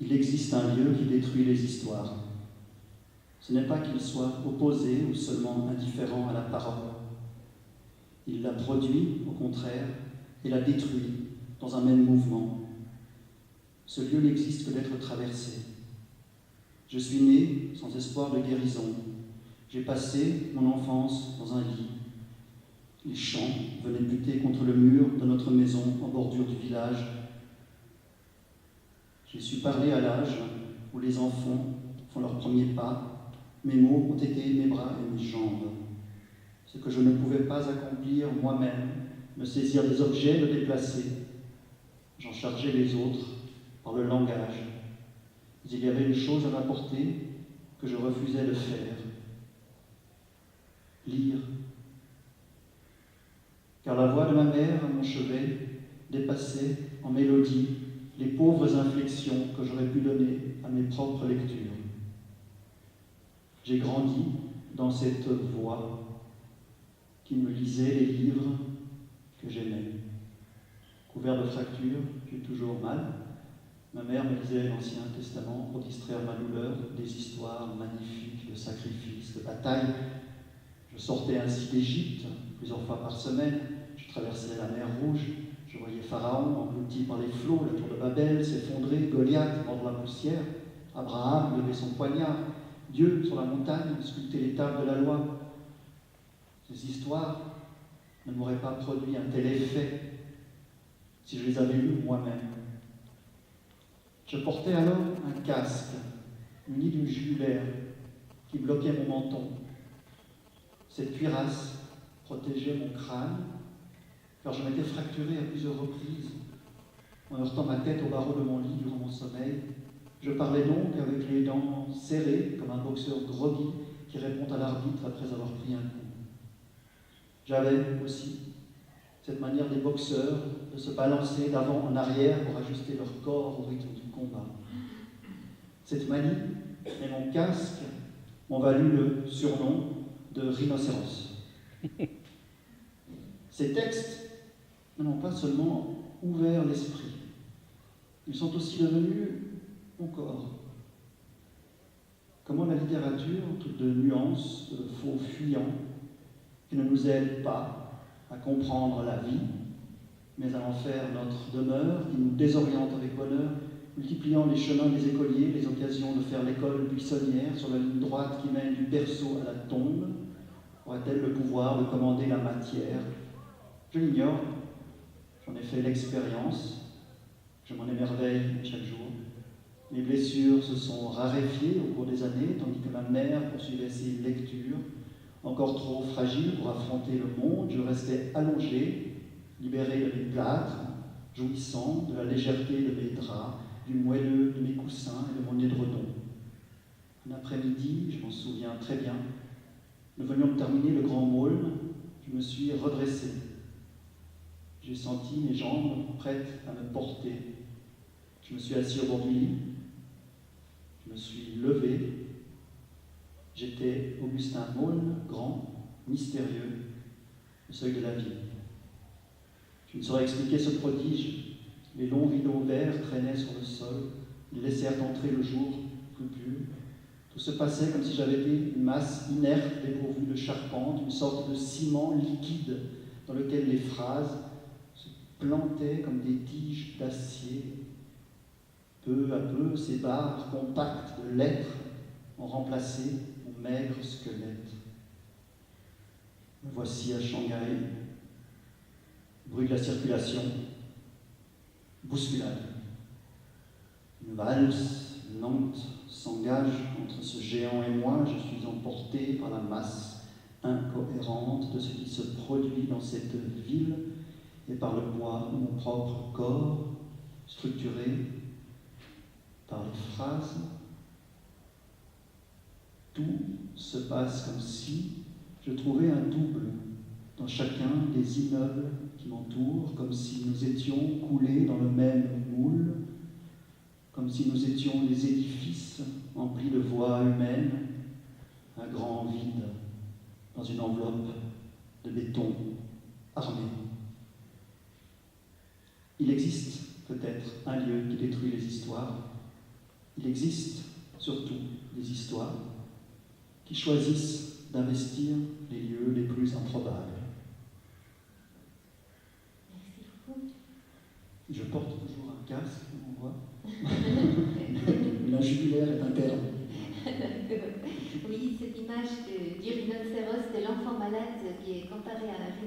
Il existe un lieu qui détruit les histoires. Ce n'est pas qu'il soit opposé ou seulement indifférent à la parole. Il la produit, au contraire, et la détruit dans un même mouvement. Ce lieu n'existe que d'être traversé. Je suis né sans espoir de guérison. J'ai passé mon enfance dans un lit. Les chants venaient buter contre le mur de notre maison en bordure du village. J'ai su parler à l'âge où les enfants font leurs premiers pas. Mes mots ont été mes bras et mes jambes. Ce que je ne pouvais pas accomplir moi-même, me saisir des objets, me déplacer. J'en chargeais les autres par le langage. Mais il y avait une chose à m'apporter que je refusais de faire. Lire. Car la voix de ma mère à mon chevet dépassait en mélodie les pauvres inflexions que j'aurais pu donner à mes propres lectures. J'ai grandi dans cette voix qui me lisait les livres que j'aimais. Couvert de fractures, j'ai toujours mal. Ma mère me lisait l'Ancien Testament pour distraire ma douleur, des histoires magnifiques de sacrifices, de batailles. Je sortais ainsi d'Égypte plusieurs fois par semaine. Je traversais la mer Rouge. Je voyais Pharaon englouti par les flots, la tour de Babel s'effondrer, Goliath mordre la poussière, Abraham lever son poignard, Dieu sur la montagne sculpter les tables de la loi. Ces histoires ne m'auraient pas produit un tel effet si je les avais lues moi-même. Je portais alors un casque muni d'une jugulaire qui bloquait mon menton. Cette cuirasse protégeait mon crâne, car je m'étais fracturé à plusieurs reprises en heurtant ma tête au barreau de mon lit durant mon sommeil. Je parlais donc avec les dents serrées comme un boxeur groggy qui répond à l'arbitre après avoir pris un coup. J'avais aussi cette manière des boxeurs de se balancer d'avant en arrière pour ajuster leur corps au rythme du combat. Cette manie et mon casque m'ont valu le surnom de rhinocéros. Ces textes n'ont pas seulement ouvert l'esprit, ils sont aussi devenus mon corps. Comment la littérature, toute de nuances, de faux fuyants, qui ne nous aide pas à comprendre la vie, mais à en faire notre demeure, qui nous désoriente avec bonheur, multipliant les chemins des écoliers, les occasions de faire l'école buissonnière sur la ligne droite qui mène du berceau à la tombe, aura-t-elle le pouvoir de commander la matière? Je l'ignore, j'en ai fait l'expérience, je m'en émerveille chaque jour. Mes blessures se sont raréfiées au cours des années, tandis que ma mère poursuivait ses lectures. Encore trop fragile pour affronter le monde, je restais allongé, libéré de mes plâtres, jouissant de la légèreté de mes draps, du moelleux de mes coussins et de mon édredon. Un après-midi, je m'en souviens très bien, nous venions de terminer le grand môle, je me suis redressé. J'ai senti mes jambes prêtes à me porter. Je me suis assis au bord du lit, je me suis levé. J'étais Augustin Maulne, grand, mystérieux, au seuil de la vie. Je ne saurais expliquer ce prodige. Les longs rideaux verts traînaient sur le sol, ils laissèrent entrer le jour plus pur. Tout se passait comme si j'avais été une masse inerte dépourvue de charpente, une sorte de ciment liquide dans lequel les phrases se plantaient comme des tiges d'acier. Peu à peu, ces barres compactes de lettres ont remplacé mon maigre squelette. Me voici à Shanghai. Bruit de la circulation, bousculade. Une valse lente s'engage entre ce géant et moi. Je suis emporté par la masse incohérente de ce qui se produit dans cette ville et par le poids de mon propre corps, structuré par les phrases. Tout se passe comme si je trouvais un double dans chacun des immeubles qui m'entourent, comme si nous étions coulés dans le même moule, comme si nous étions des édifices emplis de voix humaines, un grand vide dans une enveloppe de béton armé. Il existe peut-être un lieu qui détruit les histoires. Il existe surtout des histoires qui choisissent d'investir les lieux les plus improbables. Merci beaucoup. Je porte toujours un casque, on voit. La jugulaire est interne. Oui, cette image du rhinocéros, de l'enfant malade qui est comparé à un rhinocéros.